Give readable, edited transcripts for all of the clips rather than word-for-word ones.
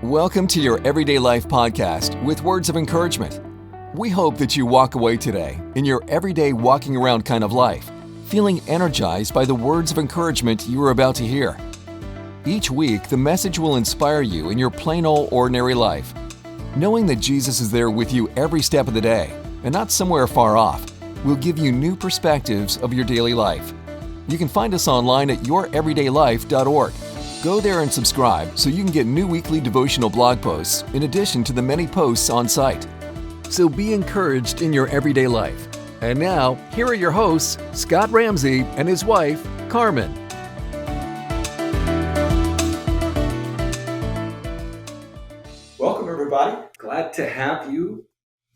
Welcome to your Everyday Life podcast with words of encouragement. We hope that you walk away today in your everyday walking around kind of life, feeling energized by the words of encouragement you are about to hear. Each week, the message will inspire you in your plain old ordinary life. Knowing that Jesus is there with you every step of the day and not somewhere far off will give you new perspectives of your daily life. You can find us online at youreverydaylife.org. Go there and subscribe so you can get new weekly devotional blog posts in addition to the many posts on site. So be encouraged in your everyday life. And now, here are your hosts, Scott Ramsey and his wife, Carmen. Welcome, everybody. Glad to have you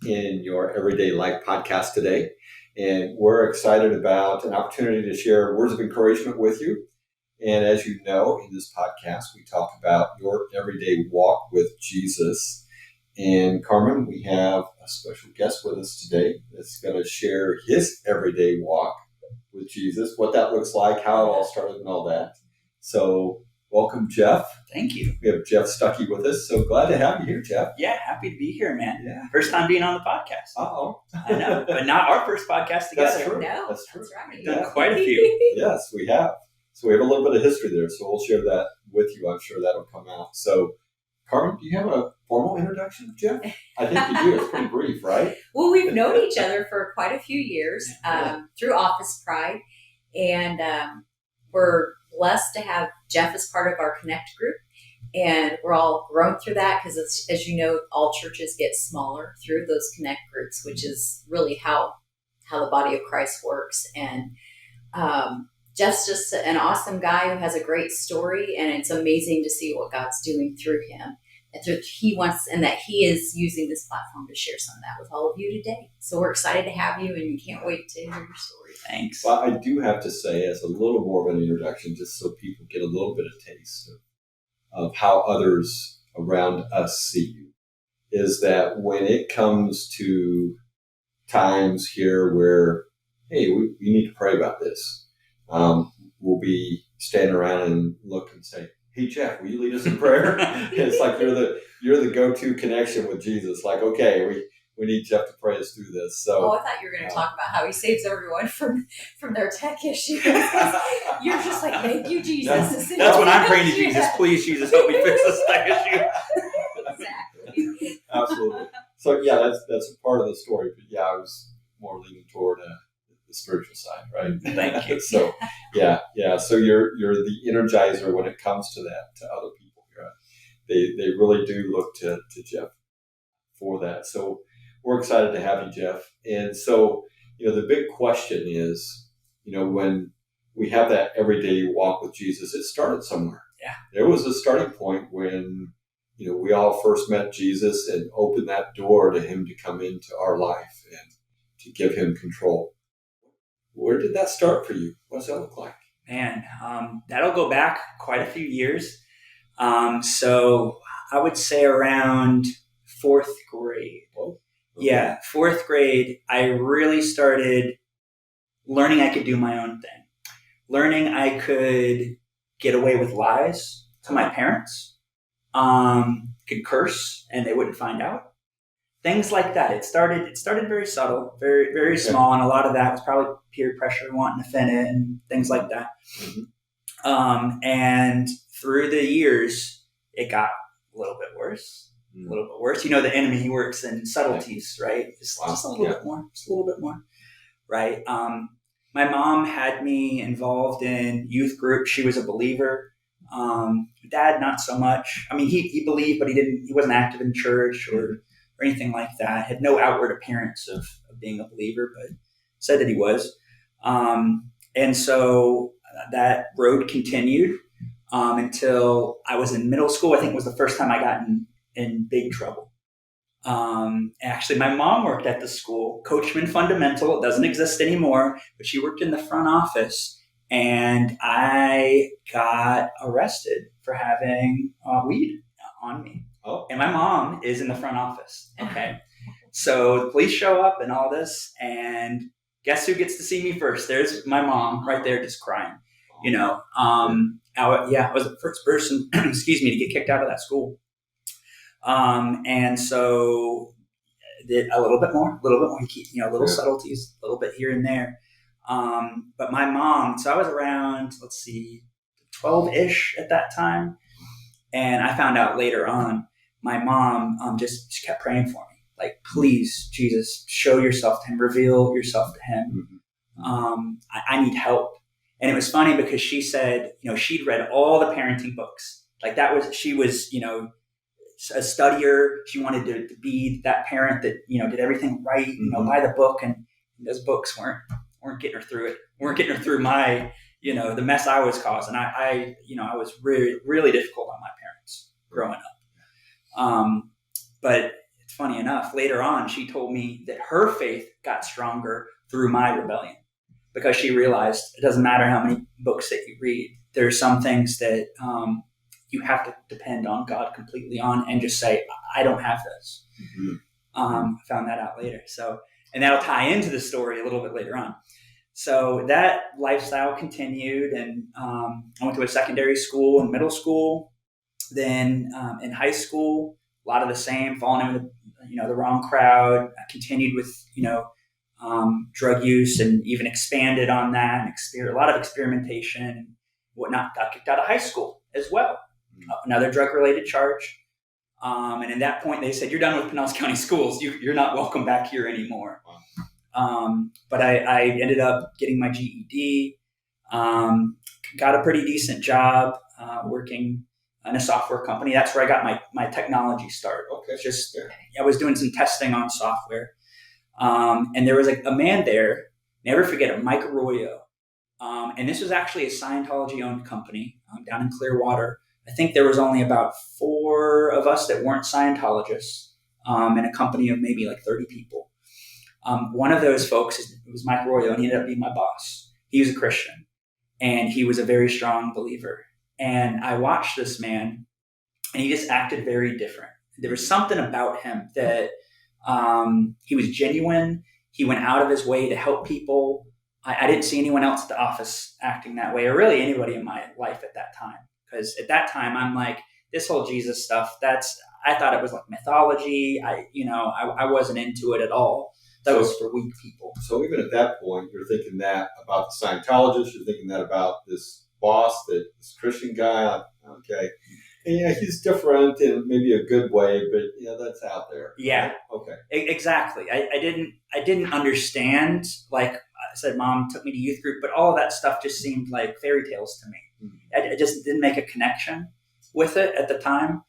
in your Everyday Life podcast today. And we're excited about an opportunity to share words of encouragement with you. And as you know, in this podcast, we talk about your everyday walk with Jesus. And Carmen, we have a special guest with us today that's going to share his everyday walk with Jesus, what that looks like, how it all started and all that. So welcome, Jeff. Thank you. We have Jeff Stucki with us. So glad to have you here, Jeff. Yeah, happy to be here, man. Yeah. First time being on the podcast. Uh-oh. I know, but not our first podcast together. That's true. No, That's true. that's right. We've done quite a few. Yes, we have. So we have a little bit of history there. So we'll share that with you. I'm sure that'll come out. So, Carmen, do you have a formal introduction of Jeff? I think you do. It's pretty brief, right? Well, we've known each other for quite a few years through Office Pride, and we're blessed to have Jeff as part of our Connect group. And we're all grown through that because, as you know, all churches get smaller through those Connect groups, which is really how the body of Christ works. And Jeff's just an awesome guy who has a great story, and it's amazing to see what God's doing through him. And that he is using this platform to share some of that with all of you today. So we're excited to have you, and we can't wait to hear your story. Thanks. Well, I do have to say, as a little more of an introduction, just so people get a little bit of taste of how others around us see you, is that when it comes to times here where, hey, we need to pray about this, we'll be standing around and look and say, hey, Jeff, will you lead us in prayer? It's like you're the go-to connection with Jesus. Like, okay, we need Jeff to pray us through this. So, I thought you were going to talk about how he saves everyone from their tech issues. You're just like, thank you, Jesus. That's when I'm praying to Jesus. Please, Jesus, help me fix this tech issue. Exactly. Absolutely. So, yeah, that's a part of the story. But, yeah, I was more leaning toward the spiritual side, right? Thank you. So, yeah. So you're the energizer when it comes to that, to other people. Right? They really do look to Jeff for that. So we're excited to have you, Jeff. And so, the big question is, when we have that everyday walk with Jesus, it started somewhere. Yeah. There was a starting point when, we all first met Jesus and opened that door to him to come into our life and to give him control. Where did that start for you? What does that look like? Man, that'll go back quite a few years. So I would say around fourth grade. Oh, okay. Yeah, fourth grade, I really started learning I could do my own thing. Learning I could get away with lies to my parents. Could curse and they wouldn't find out. Things like that. It started very subtle, very, very small, and a lot of that was probably peer pressure, wanting to fit in, and things like that. Mm-hmm. And through the years, it got a little bit worse. A little bit worse. The enemy, he works in subtleties, right? Just a little bit more. Just a little bit more, right? My mom had me involved in youth group. She was a believer. Dad, not so much. I mean, he believed, but he wasn't active in church or anything like that. Had no outward appearance of being a believer, but said that he was. And so that road continued until I was in middle school. I think it was the first time I got in big trouble. Actually, my mom worked at the school, Coachman Fundamental. It doesn't exist anymore, but she worked in the front office, and I got arrested for having weed on me. Oh. And my mom is in the front office. Okay. So the police show up and all this, and guess who gets to see me first? There's my mom right there just crying. I was the first person, to get kicked out of that school. And so did a little bit more, little subtleties, a little bit here and there. But my mom, so I was around, 12-ish at that time. And I found out later on, my mom just kept praying for me. Like, please, Jesus, show yourself to him, reveal yourself to him. I need help. And it was funny because she said, she'd read all the parenting books. Like she was, a studier. She wanted to be that parent that, did everything right, by the book. And those books weren't getting her through it. Weren't getting her through my, the mess I was causing. I was really, really difficult on my parents growing up. But it's funny enough, later on, she told me that her faith got stronger through my rebellion because she realized it doesn't matter how many books that you read. There are some things that you have to depend on God completely on and just say, I don't have this. I found that out later. So, and that'll tie into the story a little bit later on. So that lifestyle continued, and I went to a secondary school and middle school. Then in high school, a lot of the same, falling in with the wrong crowd. I continued with drug use and even expanded on that, and a lot of experimentation and whatnot. Got kicked out of high school as well. Another drug-related charge. And at that point, they said, "You're done with Pinellas County Schools. You're not welcome back here anymore." But I ended up getting my GED, got a pretty decent job working in a software company. That's where I got my technology start. Okay. I was doing some testing on software. And there was a man there, never forget it, Mike Arroyo. And this was actually a Scientology-owned company down in Clearwater. I think there was only about 4 of us that weren't Scientologists, in a company of maybe like 30 people. One of those folks was Mike Arroyo, and he ended up being my boss. He was a Christian, and he was a very strong believer. And I watched this man, and he just acted very different. There was something about him that he was genuine. He went out of his way to help people. I didn't see anyone else at the office acting that way, or really anybody in my life at that time. Because at that time, I'm like, this whole Jesus stuff, I thought it was like mythology. I wasn't into it at all. That was for weak people. So even at that point, you're thinking that about the Scientologist, you're thinking that about this boss, this Christian guy. Okay. And he's different in maybe a good way, but that's out there. Yeah. Okay. Exactly. I didn't understand. Like I said, Mom took me to youth group, but all of that stuff just seemed like fairy tales to me. I just didn't make a connection with it at the time.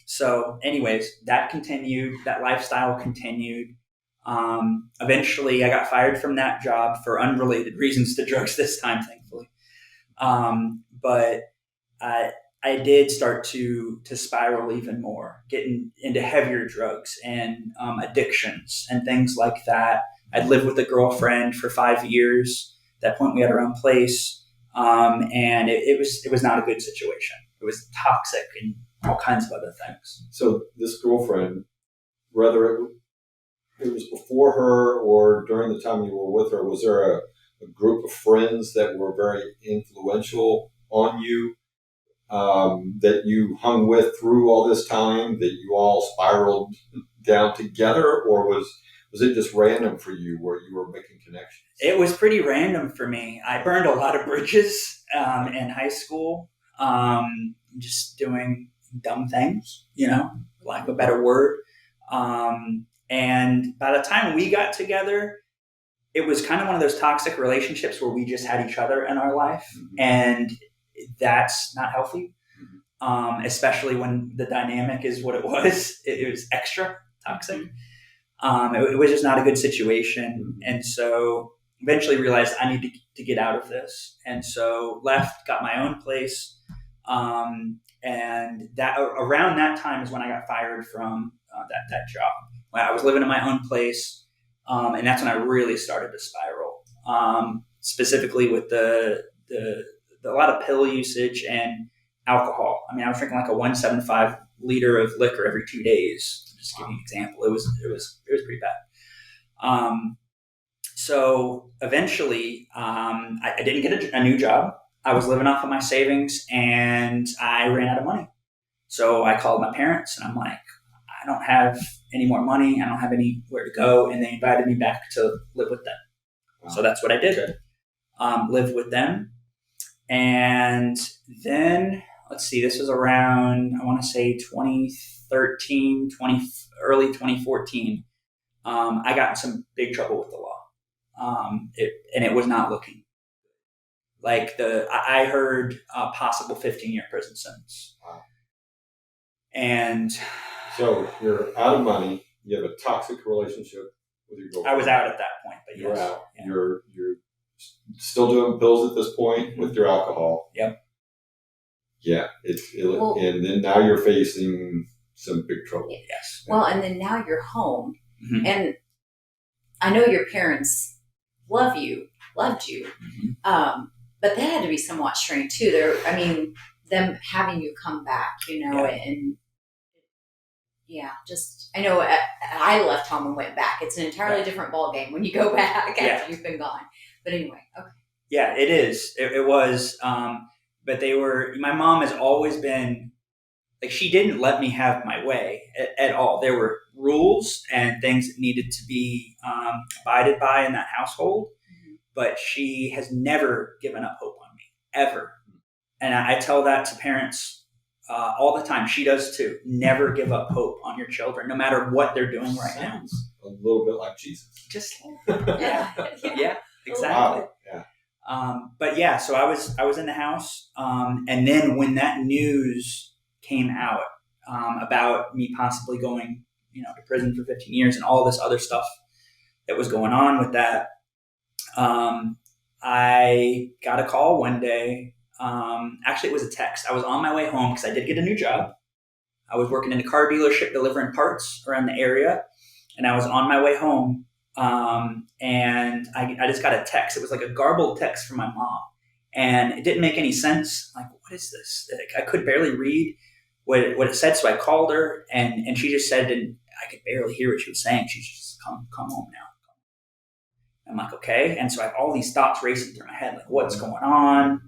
So anyways, that continued, that lifestyle continued. Eventually I got fired from that job for unrelated reasons to drugs this time, thankfully. But I did start to spiral even more, getting into heavier drugs and addictions and things like that. I'd lived with a girlfriend for 5 years. At that point, we had our own place, and it was not a good situation. It was toxic and all kinds of other things. So this girlfriend, whether it was before her or during the time you were with her, was there a group of friends that were very influential on you? That you hung with through all this time, that you all spiraled down together, or was it just random for you where you were making connections? It was pretty random for me. I burned a lot of bridges in high school, just doing dumb things, for lack of a better word. And by the time we got together, it was kind of one of those toxic relationships where we just had each other in our life. And that's not healthy, especially when the dynamic is what it was. It was extra toxic. It was just not a good situation. And so eventually realized I need to get out of this. And so left, got my own place. And that around that time is when I got fired from that job. When I was living in my own place. And that's when I really started to spiral, specifically with a lot of pill usage and alcohol. I mean, I was drinking like a 1.75 liter of liquor every 2 days. Just to give you an example, it was pretty bad. So eventually, I didn't get a new job. I was living off of my savings, and I ran out of money. So I called my parents and I'm like, I don't have any more money. I don't have anywhere to go. And they invited me back to live with them. Wow. So that's what I did. Okay. Lived with them. And then, let's see, this was around, I want to say 2013, early 2014. I got in some big trouble with the law. And it was not looking like I heard a possible 15-year prison sentence. Wow. And so you're out of money. You have a toxic relationship with your girlfriend. I was out at that point, but you're yes. out. Yeah. You're still doing pills at this point with your alcohol. Yep. Yeah. And then now you're facing some big trouble. Yes. Well, and then now you're home, mm-hmm. and I know your parents loved you, mm-hmm. But that had to be somewhat strange too. Them having you come back, and just I know I left home and went back. It's an entirely different ball game when you go back after you've been gone. But anyway, okay. Yeah, it is. It was. But my mom has always been like, she didn't let me have my way at all. There were rules and things that needed to be abided by in that household. Mm-hmm. But she has never given up hope on me, ever. And I tell that to parents all the time. She does too. Never give up hope on your children, no matter what they're doing right now. A little bit like Jesus. Just yeah, exactly. Wow. Yeah. But yeah, so I was in the house, and then when that news came out about me possibly going, to prison for 15 years and all this other stuff that was going on with that, I got a call one day. Actually, it was a text. I was on my way home because I did get a new job. I was working in a car dealership delivering parts around the area, and I was on my way home. And I just got a text. It was like a garbled text from my mom, and it didn't make any sense. Like, what is this? I could barely read what it said. So I called her, and she just said, and I could barely hear what she was saying. She just come home now. I'm like, okay. And so I have all these thoughts racing through my head, like, what's going on?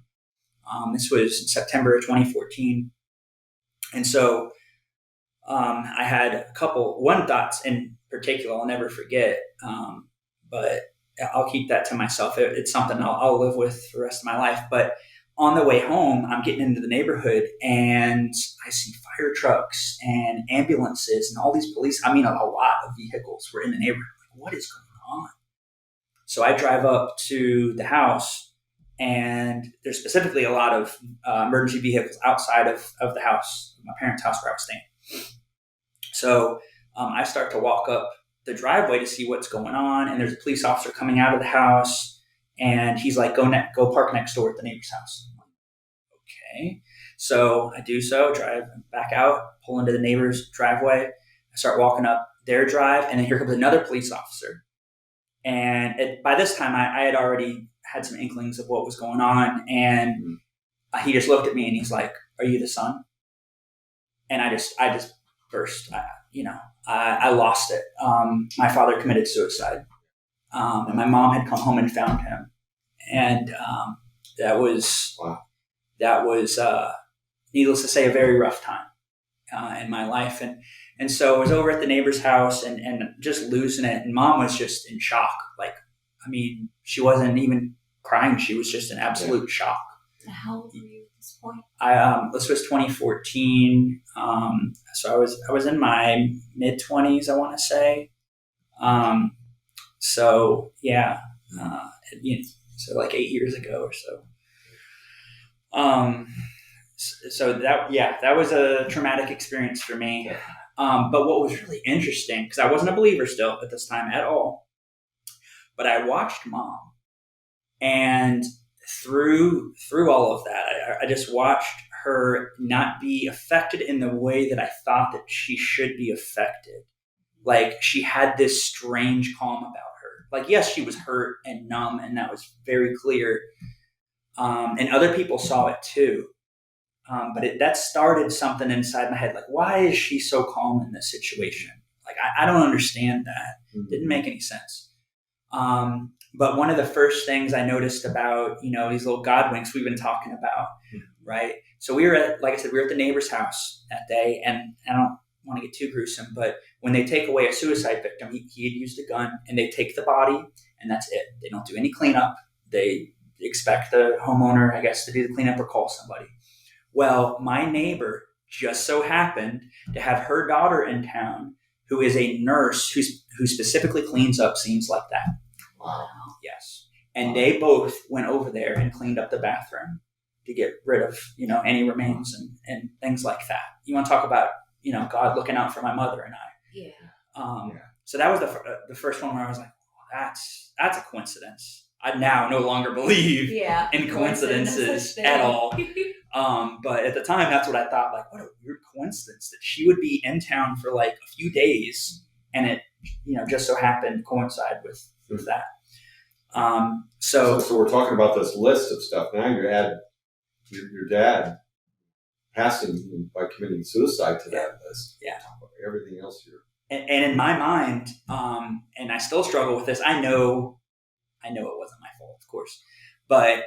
This was in September of 2014. And so I had one thoughts in particular I'll never forget, but I'll keep that to myself. It's something I'll live with for the rest of my life. But on the way home, I'm getting into the neighborhood, and I see fire trucks and ambulances and all these police. A lot of vehicles were in the neighborhood. Like, what is going on? So I drive up to the house, and there's specifically a lot of emergency vehicles outside of the house, my parents' house where I was staying. So I start to walk up the driveway to see what's going on, and there's a police officer coming out of the house, and he's like, go park next door at the neighbor's house. I'm like, okay. So I do so, drive back out, pull into the neighbor's driveway. I start walking up their drive, and then here comes another police officer. And by this time, I had already had some inklings of what was going on, and he just looked at me, and he's like, "Are you the son?" And I just burst. I lost it. My father committed suicide, and my mom had come home and found him, and that was needless to say, a very rough time in my life. And so I was over at the neighbor's house and just losing it. And mom was just in shock. She wasn't even crying. She was just in absolute shock. How old were you at this point? This was 2014. So I was in my mid-20s, I want to say. So like 8 years ago or so. So that was a traumatic experience for me. Yeah. But what was really interesting, because I wasn't a believer still at this time at all, but I watched mom, and through all of that, I just watched her not be affected in the way that I thought that she should be affected. Like, she had this strange calm about her. Like, yes, she was hurt and numb, and that was very clear. And other people saw it too. But that started something inside my head. Like, why is she so calm in this situation? Like, I don't understand that. Mm-hmm. Didn't make any sense. But one of the first things I noticed about, these little God winks we've been talking about, right? So we were at the neighbor's house that day, and I don't want to get too gruesome, but when they take away a suicide victim, he had used a gun, and they take the body, and that's it. They don't do any cleanup. They expect the homeowner, I guess, to do the cleanup or call somebody. Well, my neighbor just so happened to have her daughter in town, who is a nurse who specifically cleans up scenes like that. Wow. Yes. And they both went over there and cleaned up the bathroom to get rid of, any remains and things like that. You want to talk about, God looking out for my mother and I. Yeah. So that was the first one where I was like, that's a coincidence. I now no longer believe in coincidences at all. But at the time, that's what I thought, like, what a weird coincidence that she would be in town for like a few days, and it, just so happened to coincide with that. So we're talking about this list of stuff. Now your dad passing by committing suicide to that list. Yeah. Everything else here. And in my mind, and I still struggle with this. I know it wasn't my fault, of course, but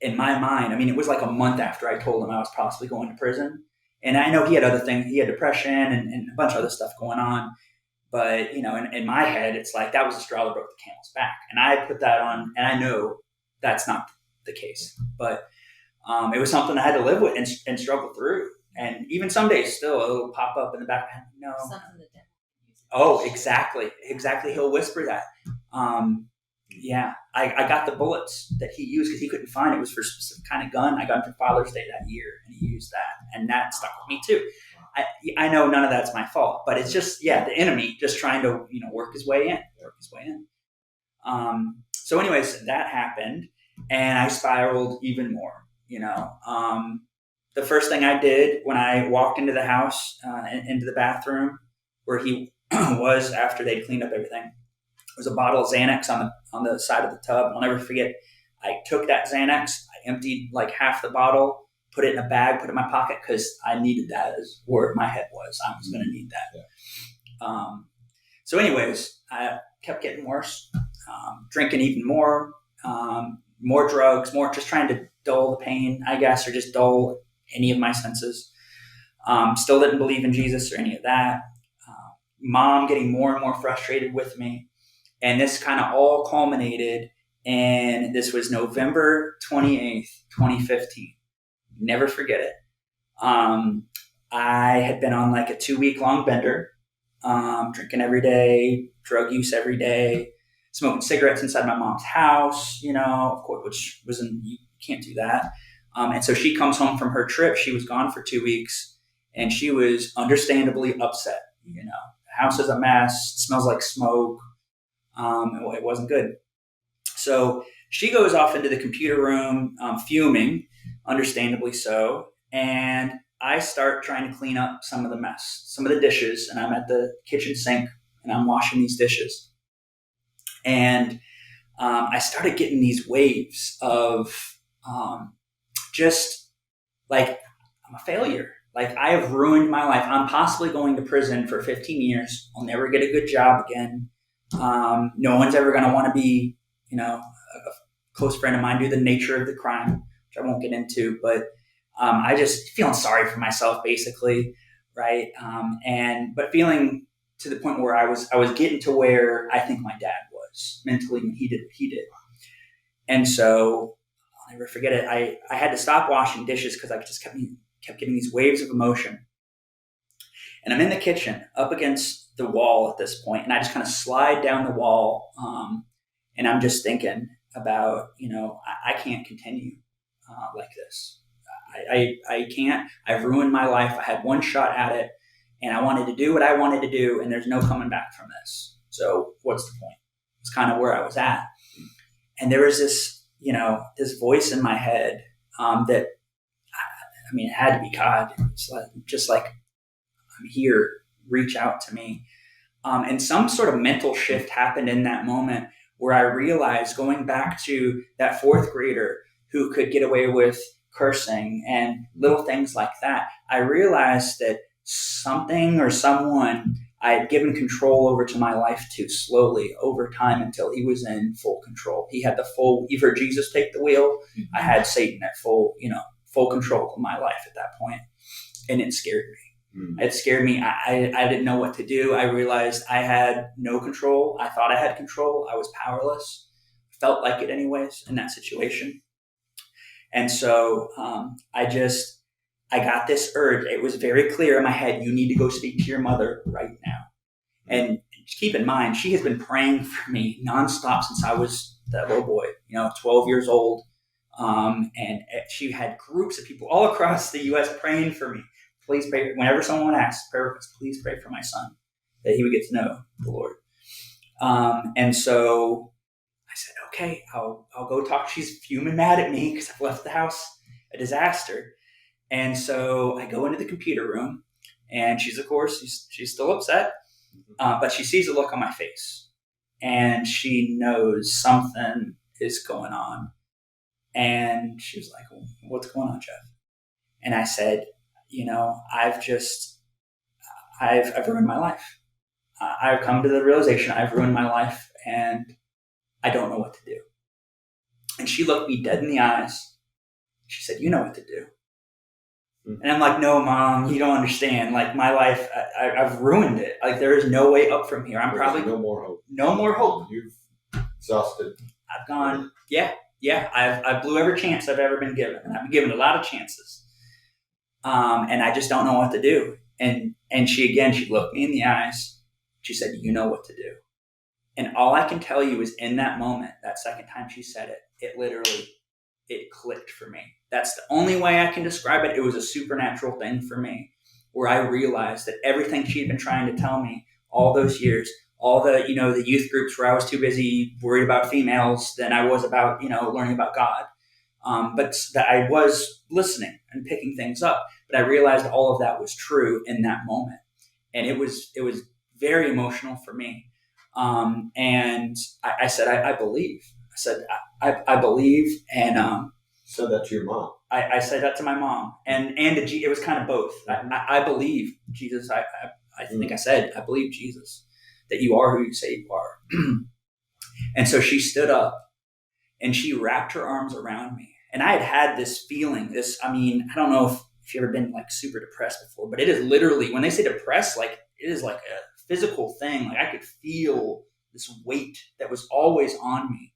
in my mind, I mean, it was like a month after I told him I was possibly going to prison. And I know he had other things. He had depression and a bunch of other stuff going on. But, in my head, it's like that was the straw that broke the camel's back. And I put that on, and I know that's not the case. But it was something I had to live with and struggle through. And even some days still, it'll pop up in the back of my head. No. Something the devil uses. Oh, exactly. He'll whisper that. Yeah, I got the bullets that he used because he couldn't find it. It was for a specific kind of gun. I got it for Father's Day that year, and he used that, and that stuck with me too. I know none of that's my fault, but it's just the enemy just trying to work his way in. So anyways, that happened, and I spiraled even more. The first thing I did when I walked into the house, into the bathroom where he was after they'd cleaned up everything, was a bottle of Xanax on the side of the tub. I'll never forget. I took that Xanax, I emptied like half the bottle, put it in a bag, put it in my pocket because I needed that as where my head was. I was going to need that. Yeah. So anyways, I kept getting worse, drinking even more drugs, more just trying to dull the pain, I guess, or just dull any of my senses. Still didn't believe in Jesus or any of that. Mom getting more and more frustrated with me. And this kind of all culminated, and this was November 28th, 2015. Never forget it. I had been on like a 2-week-long bender, drinking every day, drug use every day, smoking cigarettes inside my mom's house, of course, which you can't do that. And so she comes home from her trip. She was gone for 2 weeks, and she was understandably upset. The house is a mess, smells like smoke. It wasn't good. So she goes off into the computer room, fuming, understandably so. And I start trying to clean up some of the mess, some of the dishes. And I'm at the kitchen sink and I'm washing these dishes. And I started getting these waves of just like, I'm a failure. Like, I have ruined my life. I'm possibly going to prison for 15 years. I'll never get a good job again. No one's ever going to want to be, a close friend of mine due to the nature of the crime, which I won't get into. But I just feeling sorry for myself, basically, right? But feeling to the point where I was getting to where I think my dad was mentally when he did what he did. And so I'll never forget it. I had to stop washing dishes because I just kept getting these waves of emotion. And I'm in the kitchen up against the wall at this point, and I just kind of slide down the wall. And I'm just thinking about, I can't continue like this. I can't. I've ruined my life. I had one shot at it, and I wanted to do what I wanted to do, and there's no coming back from this. So what's the point? It's kind of where I was at. And there was this, this voice in my head that, it had to be God. It's just like, I'm here, reach out to me. And some sort of mental shift happened in that moment where I realized, going back to that fourth grader who could get away with cursing and little things like that, I realized that something or someone I had given control over to my life to slowly over time until he was in full control. He had you've heard Jesus take the wheel. Mm-hmm. I had Satan at full full control of my life at that point, and it scared me. It scared me. I didn't know what to do. I realized I had no control. I thought I had control. I was powerless. Felt like it anyways in that situation. And so I got this urge. It was very clear in my head, you need to go speak to your mother right now. And keep in mind, she has been praying for me nonstop since I was that little boy, 12 years old. And she had groups of people all across the U.S. praying for me. Please pray. Whenever someone asks prayer requests, please pray for my son, that he would get to know the Lord. And so I said, okay, I'll go talk. She's fuming mad at me because I've left the house a disaster. And so I go into the computer room, and she's still upset, but she sees the look on my face, and she knows something is going on. And she was like, well, what's going on, Jeff? And I said, I've ruined my life. I've come to the realization I've ruined my life, and I don't know what to do. And she looked me dead in the eyes. She said, you know what to do. And I'm like, no, Mom, you don't understand. Like, my life, I've ruined it. Like, there is no way up from here. There's no more hope. No more hope. You've exhausted. I've gone, yeah. I blew every chance I've ever been given. And I've been given a lot of chances. And I just don't know what to do. And she looked me in the eyes. She said, you know what to do. And all I can tell you is in that moment, that second time she said it, it clicked for me. That's the only way I can describe it. It was a supernatural thing for me, where I realized that everything she had been trying to tell me all those years, all the, the youth groups where I was too busy worried about females than I was about, learning about God. But that I was listening and picking things up, but I realized all of that was true in that moment. And it was very emotional for me. And I said, I believe. I said, I believe. And said that to your mom. I said that to my mom. And it was kind of both. I believe Jesus. I think I said, I believe Jesus, that you are who you say you are. And so she stood up and she wrapped her arms around me. And I had this feeling, I don't know if you've ever been like super depressed before, but it is literally, when they say depressed, like it is like a physical thing. Like I could feel this weight that was always on me.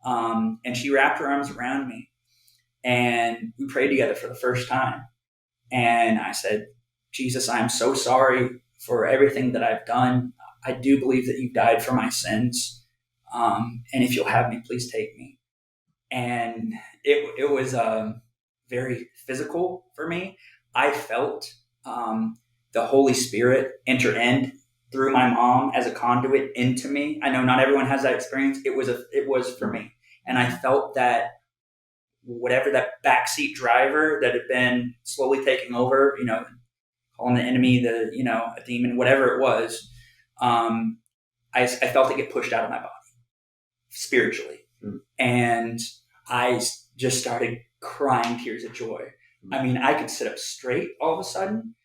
And she wrapped her arms around me, and we prayed together for the first time. And I said, Jesus, I'm so sorry for everything that I've done. I do believe that you died for my sins. And if you'll have me, please take me. And it was very physical for me. I felt the Holy Spirit enter in through my mom as a conduit into me. I know not everyone has that experience. It was for me. And I felt that whatever that backseat driver that had been slowly taking over, calling the enemy, a demon, whatever it was, I felt it get pushed out of my body spiritually. And I just started crying tears of joy. I could sit up straight all of a sudden.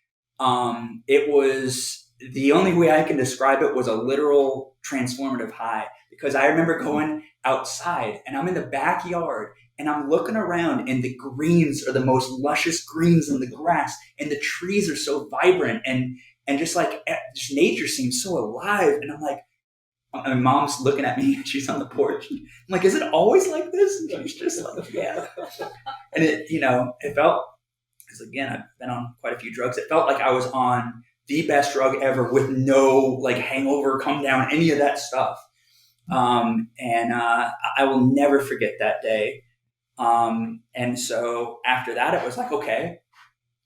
It was, the only way I can describe it was a literal transformative high, because I remember going outside and I'm in the backyard and I'm looking around and the greens are the most luscious greens in the grass and the trees are so vibrant and just nature seems so alive. And I'm like, my mom's looking at me, she's on the porch. I'm like, is it always like this? And she's just like, yeah. And it felt, because again, I've been on quite a few drugs. It felt like I was on the best drug ever with no hangover, come down, any of that stuff. And I will never forget that day. And so after that, it was like, okay,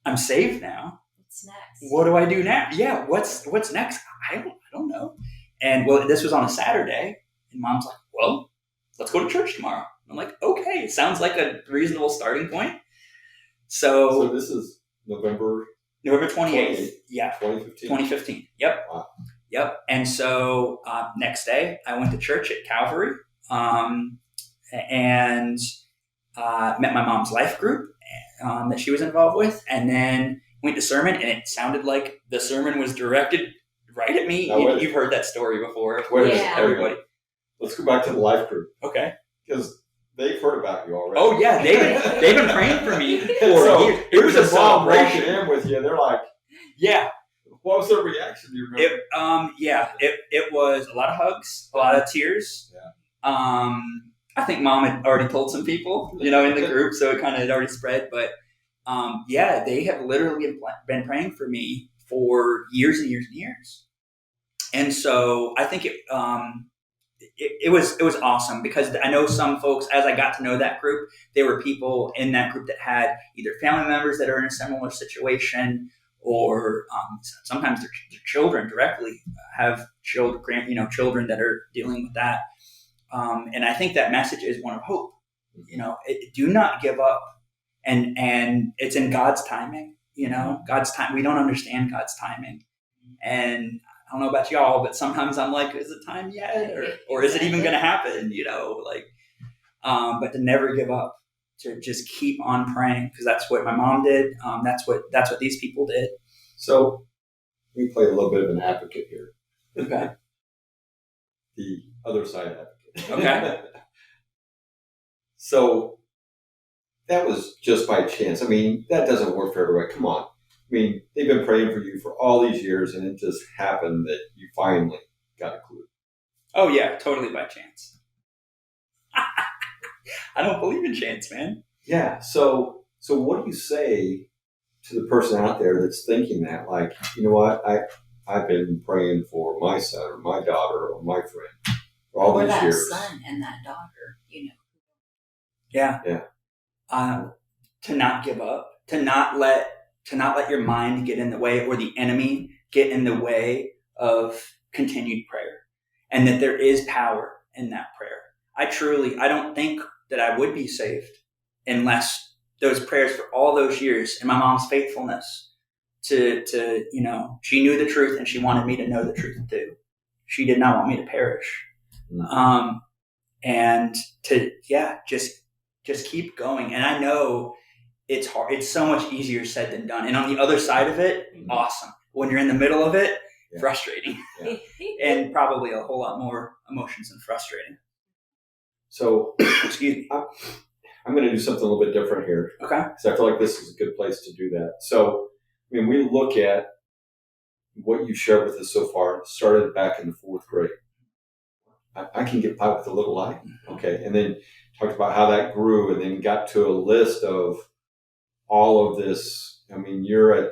I'm saved now. What's next? What do I do now? Yeah. What's next? I don't know. And this was on a Saturday, and Mom's like, well, let's go to church tomorrow. I'm like, okay, sounds like a reasonable starting point. So this is November 28th. Yeah. 2015. Yep. Wow. Yep. And so next day I went to church at Calvary, and met my mom's life group that she was involved with, and then went to sermon, and it sounded like the sermon was directed right at me. You've heard that story before. Everybody. Let's go back to the life group. Okay. Because they've heard about you already. Oh yeah, they've been praying for me for so years. It was a celebration. Walking in with you, and they're like, yeah. What was their reaction? Do you remember? It was a lot of hugs, a lot of tears. Yeah. I think Mom had already told some people, in the group, so it kind of had already spread. But they have literally been praying for me for years and years and years. And so I think it was awesome, because I know some folks, as I got to know that group, there were people in that group that had either family members that are in a similar situation, or sometimes their children directly have children that are dealing with that. And I think that message is one of hope. Do not give up, and it's in God's timing. God's time. We don't understand God's timing, and I don't know about y'all, but sometimes I'm like, is it time yet, or is it even going to happen? But to never give up, to just keep on praying, because that's what my mom did. That's what these people did. So we play a little bit of an advocate here. Okay. The other side advocate. Okay. So that was just by chance. I mean, that doesn't work for everybody. Come on. I mean, they've been praying for you for all these years, and it just happened that you finally got a clue. Oh yeah, totally by chance. I don't believe in chance, man. Yeah. So what do you say to the person out there that's thinking that, like, you know what, I've been praying for my son or my daughter or my friend for all these years. Or that son and that daughter, Yeah. Yeah. To not give up, to not let your mind get in the way, or the enemy get in the way of continued prayer, and that there is power in that prayer. I don't think that I would be saved unless those prayers for all those years, and my mom's faithfulness to she knew the truth, and she wanted me to know the truth too. She did not want me to perish. Mm-hmm. And to, just keep going. And I know it's hard. It's so much easier said than done. And on the other side of it, awesome. When you're in the middle of it, frustrating. Yeah. And probably a whole lot more emotions than frustrating. So, excuse me. I'm going to do something a little bit different here. Okay. Because I feel like this is a good place to do that. So, when we look at what you shared with us so far, it started back in the 4th grade. I can get by with a little light. Okay. And then talked about how that grew, and then got to a list of all of this. I mean, you're at,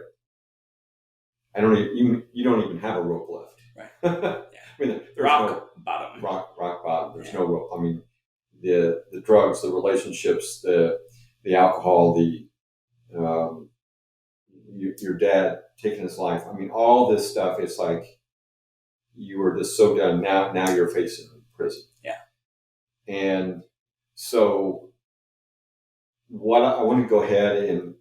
you don't even have a rope left. Right. I mean, there's rock bottom. Rock bottom. There's no rope. I mean, the drugs, the relationships, the alcohol, your dad taking his life. I mean, all this stuff. It's like you were just so done. Now you're facing prison. Yeah. And so, what I want to go ahead and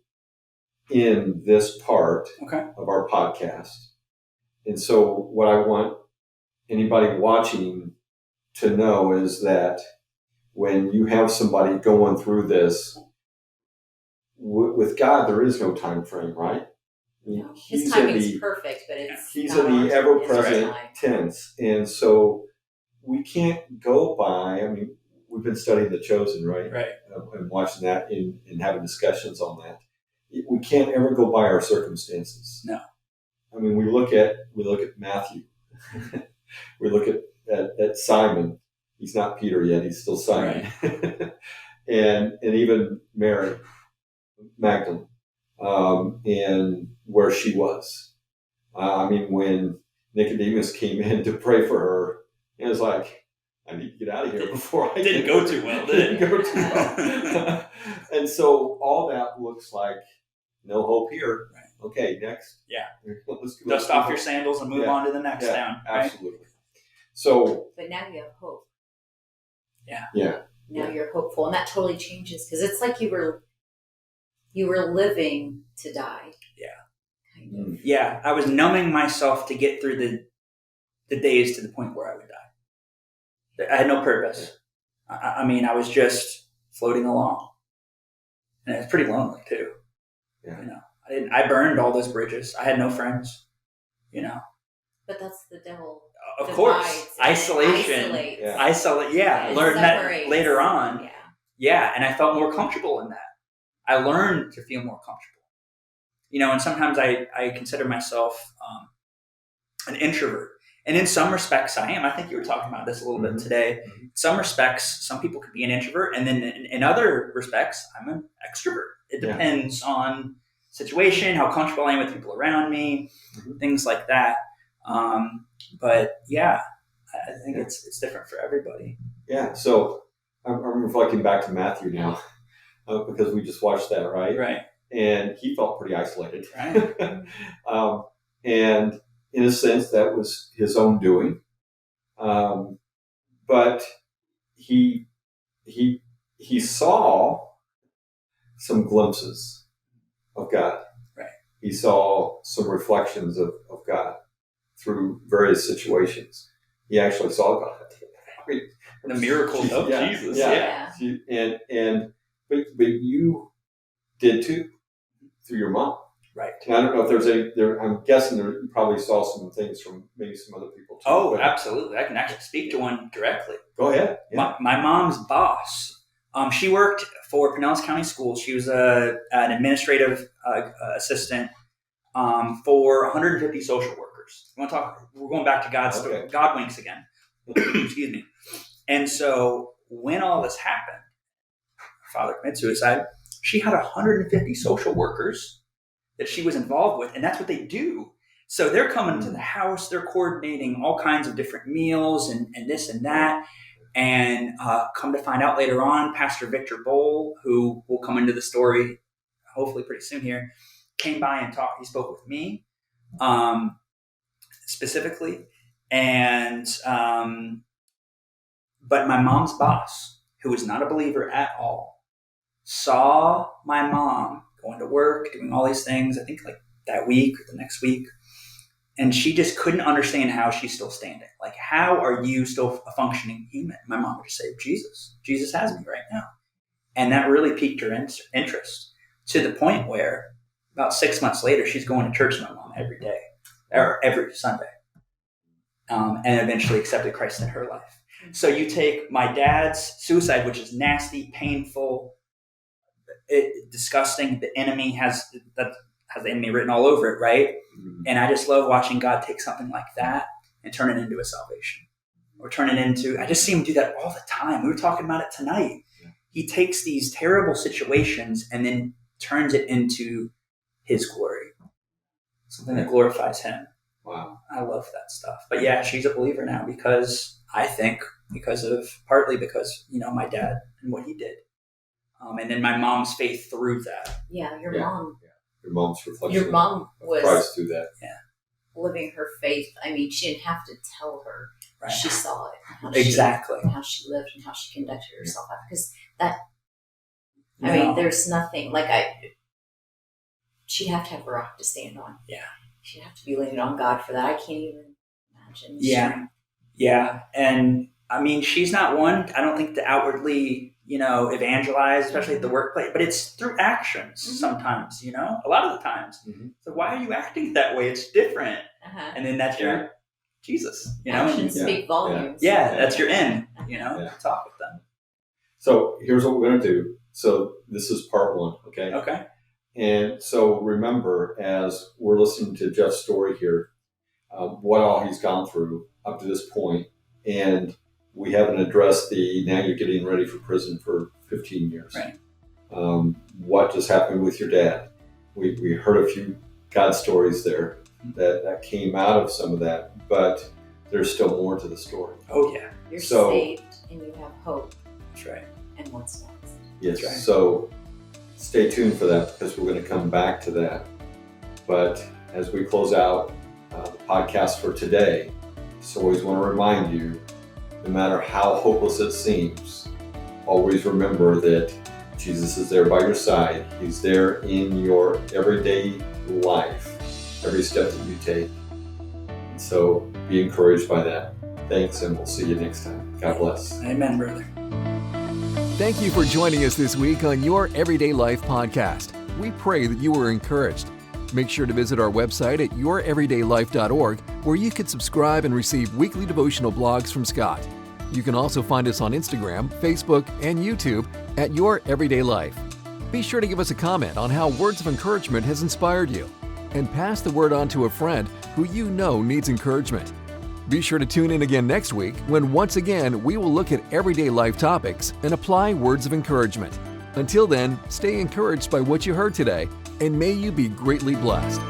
in this part of our podcast. And so, what I want anybody watching to know is that when you have somebody going through this, with God, there is no time frame, right? I mean, his timing is perfect, but he's in the ever-present tense. And so we can't go by, I mean, we've been studying The Chosen, right? Right. And watching that and having discussions on that. We can't ever go by our circumstances. No. I mean, we look at Matthew. We look at Simon. He's not Peter yet. He's still Simon. Right. and even Mary Magdalene, and where she was. I mean, when Nicodemus came in to pray for her, it was like, I need to get out of here before I didn't go too well. Didn't go too well. And so all that looks like no hope here. Right. Okay, next. Yeah. Let's dust off your sandals and move on to the next town. Right? Absolutely. So. But now you have hope. Yeah. Yeah. Now you're hopeful, and that totally changes, because it's like you were living to die. Yeah. Kind of. Yeah. I was numbing myself to get through the days to the point where I would die. I had no purpose. I mean, I was just floating along, and it was pretty lonely too. Yeah. I burned all those bridges. I had no friends. But that's the devil. Of course, isolation. Isolate. Yeah. I learned that later on. Yeah. yeah, and I felt more comfortable in that. I learned to feel more comfortable. And sometimes I consider myself an introvert. And in some respects, I am. I think you were talking about this a little bit today. In some respects, some people could be an introvert. And then in other respects, I'm an extrovert. It depends on situation, how comfortable I am with people around me, things like that. But yeah, I think it's different for everybody. Yeah. So I'm reflecting back to Matthew now because we just watched that, right? Right. And he felt pretty isolated. Right. And in a sense, that was his own doing. But he saw some glimpses of God. Right. He saw some reflections of God through various situations. He actually saw God. I mean, the miracles of Jesus. Yeah. But you did too, through your mom. Right. And I don't know if there's I'm guessing you probably saw some things from maybe some other people too. Oh, absolutely. I can actually speak to one directly. Go ahead. Yeah. My mom's boss, she worked for Pinellas County Schools. She was an administrative assistant for 150 social workers. We're going back to God's story. God winks again. Excuse me. And so when all this happened, her father committed suicide. She had 150 social workers that she was involved with, and that's what they do. So they're coming to the house, they're coordinating all kinds of different meals and this and that. And come to find out later on, Pastor Victor Bowl, who will come into the story hopefully pretty soon here, came by and talked. He spoke with me specifically. And but my mom's boss, who was not a believer at all, saw my mom going to work, doing all these things, I think like that week or the next week. And she just couldn't understand how she's still standing. Like, how are you still a functioning human? My mom would just say, Jesus has me right now. And that really piqued her interest to the point where about 6 months later, she's going to church with my mom every day or every Sunday. And eventually accepted Christ in her life. So you take my dad's suicide, which is nasty, painful, disgusting. The enemy has the enemy written all over it, right? Mm-hmm. And I just love watching God take something like that and turn it into a salvation. Or turn it into, I just see him do that all the time. We were talking about it tonight. Yeah. He takes these terrible situations and then turns it into his glory. Something that glorifies him. Wow. I love that stuff. But yeah, she's a believer now partly because, my dad and what he did. And then my mom's faith through that. Yeah, your mom. Yeah. Your mom's reflection. Your mom was Christ through that. Yeah. Living her faith. I mean, she didn't have to tell her. Right. She saw it. Exactly. How she lived and how she conducted herself. Because I mean, there's nothing she'd have to have a rock to stand on. Yeah. She'd have to be leaning on God for that. I can't even imagine. Yeah. Yeah. And I mean, she's not one, I don't think, to outwardly, evangelize, especially at the workplace, but it's through actions sometimes, a lot of the times. Mm-hmm. So why are you acting that way? It's different. Uh-huh. And then that's your Jesus, Actions speak volumes. Yeah, that's your end, talk with them. So here's what we're going to do. So this is part one, okay? Okay. And so remember, as we're listening to Jeff's story here, what all he's gone through up to this point, and we haven't addressed now you're getting ready for prison for 15 years. Right. What just happened with your dad? We heard a few God stories there that came out of some of that, but there's still more to the story. Oh, yeah. You're saved and you have hope. That's right. And what's next? Yes. Right. So stay tuned for that because we're going to come back to that. But as we close out the podcast for today, just always want to remind you, no matter how hopeless it seems, always remember that Jesus is there by your side. He's there in your everyday life, every step that you take. And so be encouraged by that. Thanks, and we'll see you next time. God bless. Amen, brother. Thank you for joining us this week on Your Everyday Life podcast. We pray that you were encouraged. Make sure to visit our website at youreverydaylife.org, where you can subscribe and receive weekly devotional blogs from Scott. You can also find us on Instagram, Facebook, and YouTube at Your Everyday Life. Be sure to give us a comment on how words of encouragement has inspired you, and pass the word on to a friend who you know needs encouragement. Be sure to tune in again next week when once again we will look at everyday life topics and apply words of encouragement. Until then, stay encouraged by what you heard today, and may you be greatly blessed.